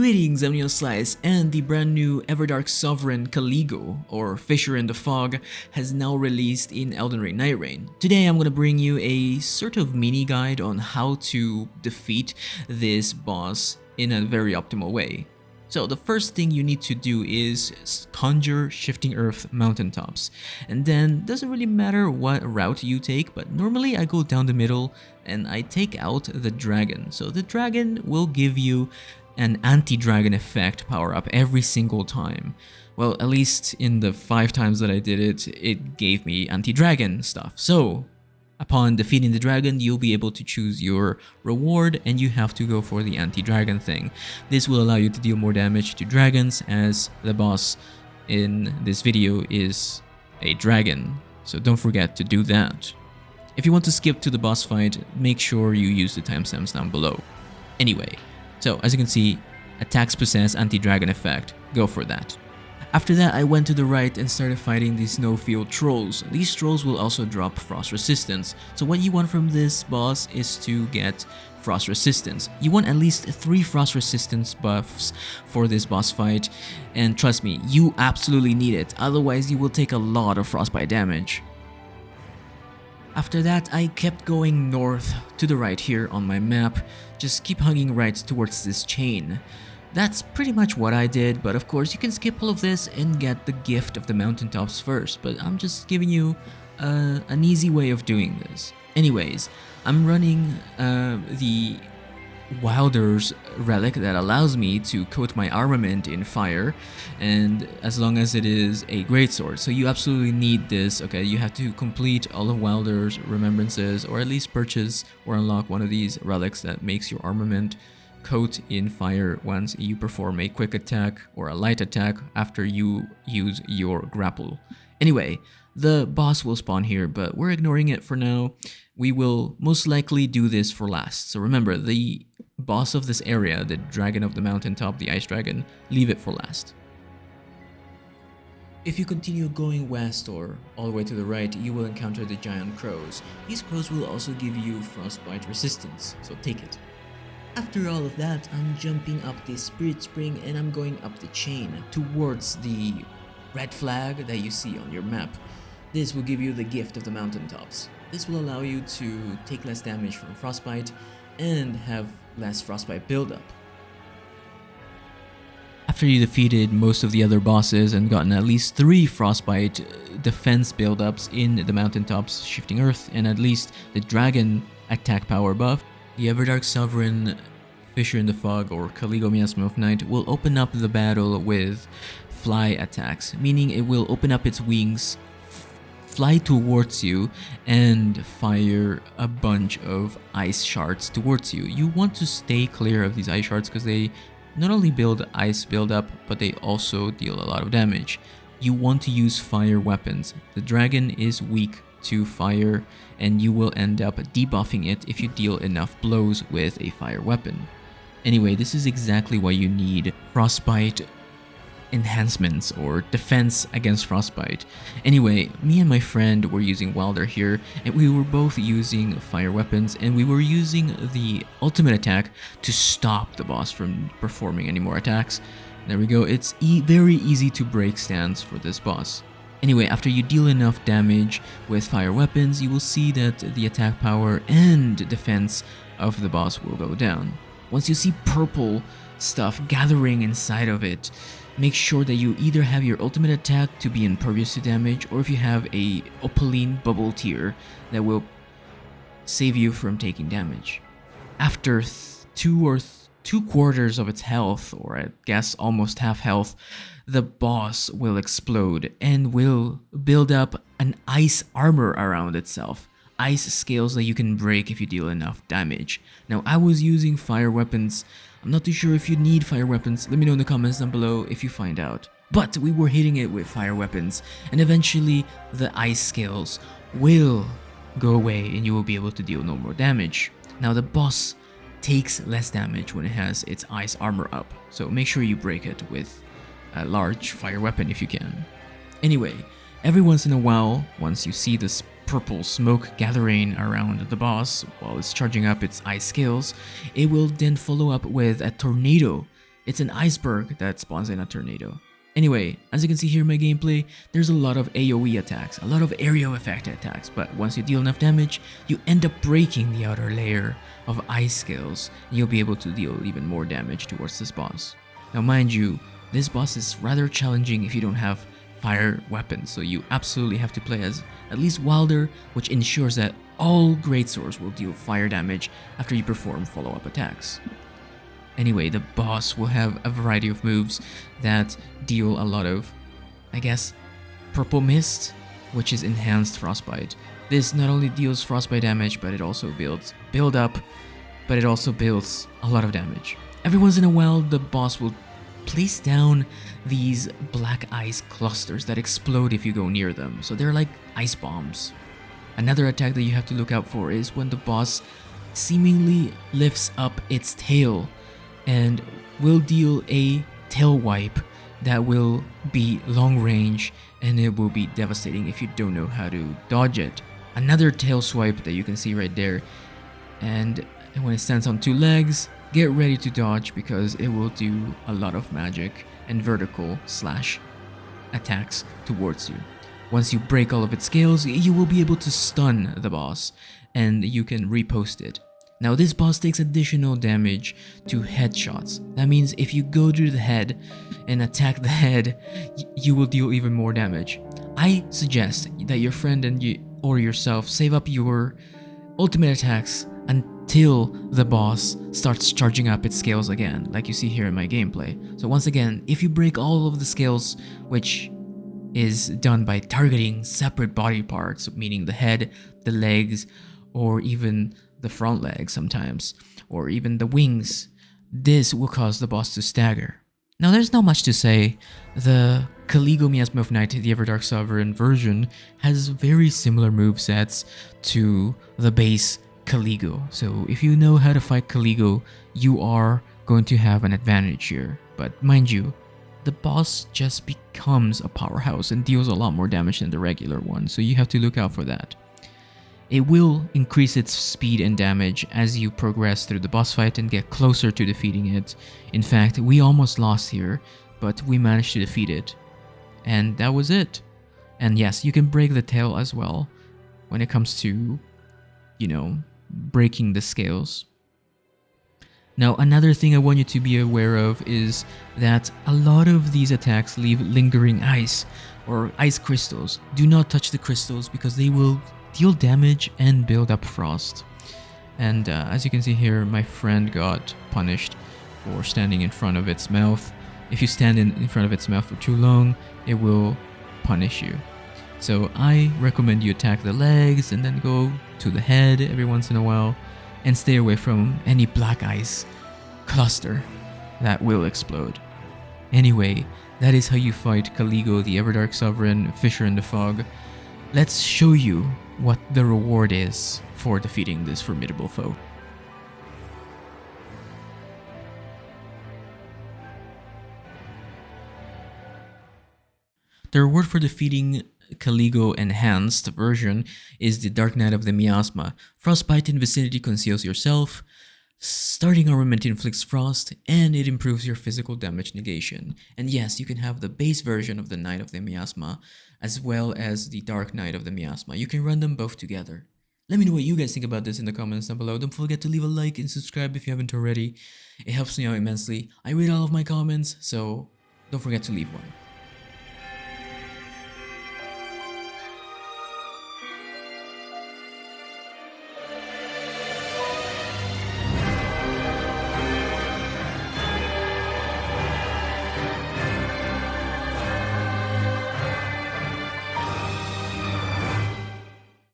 Greetings, I'm Slice, and the brand new Everdark Sovereign Caligo, or Fissure in the Fog, has now released in Elden Ring Nightreign. Today I'm gonna bring you a sort of mini guide on how to defeat this boss in a very optimal way. So the first thing you need to do is conjure Shifting Earth mountaintops, and then doesn't really matter what route you take, but normally I go down the middle and I take out the dragon. So the dragon will give you an anti-dragon effect power-up every single time. Well, at least in the 5 times that I did it, it gave me anti-dragon stuff. So upon defeating the dragon, you'll be able to choose your reward and you have to go for the anti-dragon thing. This will allow you to deal more damage to dragons, as the boss in this video is a dragon. So don't forget to do that. If you want to skip to the boss fight, make sure you use the timestamps down below. Anyway, so as you can see, attacks possess anti-dragon effect. Go for that. After that, I went to the right and started fighting the snowfield trolls. These trolls will also drop frost resistance. So what you want from this boss is to get frost resistance. You want at least 3 frost resistance buffs for this boss fight, and trust me, you absolutely need it, otherwise you will take a lot of frostbite damage. After that, I kept going north to the right here on my map, just keep hugging right towards this chain. That's pretty much what I did, but of course you can skip all of this and get the gift of the mountaintops first, but I'm just giving you an easy way of doing this. Anyways, I'm running the Wilder's relic that allows me to coat my armament in fire, and as long as it is a greatsword. So you absolutely need this, okay? You have to complete all of Wilder's remembrances, or at least purchase or unlock one of these relics that makes your armament coat in fire once you perform a quick attack or a light attack after you use your grapple. Anyway, the boss will spawn here, but we're ignoring it for now. We will most likely do this for last. So remember, the boss of this area, the dragon of the mountaintop, the ice dragon, leave it for last. If you continue going west or all the way to the right, you will encounter the giant crows. These crows will also give you frostbite resistance, so take it. After all of that, I'm jumping up the spirit spring and I'm going up the chain towards the red flag that you see on your map. This will give you the gift of the mountaintops. This will allow you to take less damage from frostbite and have less frostbite buildup. After you defeated most of the other bosses and gotten at least 3 frostbite defense buildups in the mountaintops Shifting Earth and at least the dragon attack power buff, the Everdark Sovereign Fissure in the Fog, or Caligo Miasma of Night, will open up the battle with fly attacks, meaning it will open up its wings, fly towards you, and fire a bunch of ice shards towards you. You want to stay clear of these ice shards because they not only build ice buildup, but they also deal a lot of damage. You want to use fire weapons. The dragon is weak to fire, and you will end up debuffing it if you deal enough blows with a fire weapon. Anyway, this is exactly why you need frostbite enhancements or defense against frostbite. Anyway, me and my friend were using Wilder here, and we were both using fire weapons, and we were using the ultimate attack to stop the boss from performing any more attacks. There we go. It's very easy to break stands for this boss. Anyway, after you deal enough damage with fire weapons, you will see that the attack power and defense of the boss will go down. Once you see purple stuff gathering inside of it, make sure that you either have your ultimate attack to be impervious to damage, or if you have a opaline bubble tier that will save you from taking damage. After 2 quarters of its health, or I guess almost half health, the boss will explode and will build up an ice armor around itself. Ice scales that you can break if you deal enough damage. Now, I was using fire weapons. I'm not too sure if you need fire weapons. Let me know in the comments down below if you find out. But we were hitting it with fire weapons, and eventually the ice scales will go away and you will be able to deal no more damage. Now, the boss takes less damage when it has its ice armor up, so make sure you break it with a large fire weapon if you can. Anyway, every once in a while, once you see this purple smoke gathering around the boss while it's charging up its ice scales, it will then follow up with a tornado It's an iceberg that spawns in a tornado. Anyway, as you can see here in my gameplay, there's a lot of AoE attacks, a lot of area effect attacks, but once you deal enough damage, you end up breaking the outer layer of ice scales, and you'll be able to deal even more damage towards this boss. Now mind you, this boss is rather challenging if you don't have fire weapons, so you absolutely have to play as at least Wilder, which ensures that all greatswords will deal fire damage after you perform follow-up attacks. Anyway, the boss will have a variety of moves that deal a lot of, I guess, purple mist, which is enhanced frostbite. This not only deals frostbite damage, but it also builds build up, but it also builds a lot of damage. Every once in a while, the boss will place down these black ice clusters that explode if you go near them, so they're like ice bombs. Another attack that you have to look out for is when the boss seemingly lifts up its tail and will deal a tail wipe that will be long range, and it will be devastating if you don't know how to dodge it. Another tail swipe that you can see right there, and when it stands on two legs, get ready to dodge because it will do a lot of magic and vertical slash attacks towards you. Once you break all of its scales, you will be able to stun the boss, and you can repost it. Now this boss takes additional damage to headshots. That means if you go to the head and attack the head, you will deal even more damage. I suggest that your friend and you or yourself save up your ultimate attacks until the boss starts charging up its scales again, like you see here in my gameplay. So once again, if you break all of the scales, which is done by targeting separate body parts, meaning the head, the legs, or even the front legs sometimes, or even the wings, this will cause the boss to stagger. Now there's not much to say. The Caligo Miasma of Night, the Everdark Sovereign version, has very similar movesets to the base Caligo. So if you know how to fight Caligo, you are going to have an advantage here. But mind you, the boss just becomes a powerhouse and deals a lot more damage than the regular one, so you have to look out for that. It will increase its speed and damage as you progress through the boss fight and get closer to defeating it. In fact, we almost lost here, but we managed to defeat it. And that was it. And yes, you can break the tail as well when it comes to, breaking the scales. Now, another thing I want you to be aware of is that a lot of these attacks leave lingering ice or ice crystals. Do not touch the crystals because they will deal damage and build up frost. And as you can see here, my friend got punished for standing in front of its mouth. If you stand in front of its mouth for too long, it will punish you. So I recommend you attack the legs and then go to the head every once in a while, and stay away from any black ice cluster that will explode. Anyway, that is how you fight Caligo, the Everdark Sovereign, Fissure in the Fog. Let's show you what the reward is for defeating this formidable foe. The reward for defeating Caligo Enhanced version is the Dark Knight of the Miasma. Frostbite in vicinity conceals yourself, starting armament inflicts frost, and it improves your physical damage negation. And yes, you can have the base version of the Knight of the Miasma as well as the Dark Knight of the Miasma. You can run them both together. Let me know what you guys think about this in the comments down below. Don't forget to leave a like and subscribe if you haven't already. It helps me out immensely. I read all of my comments, so don't forget to leave one.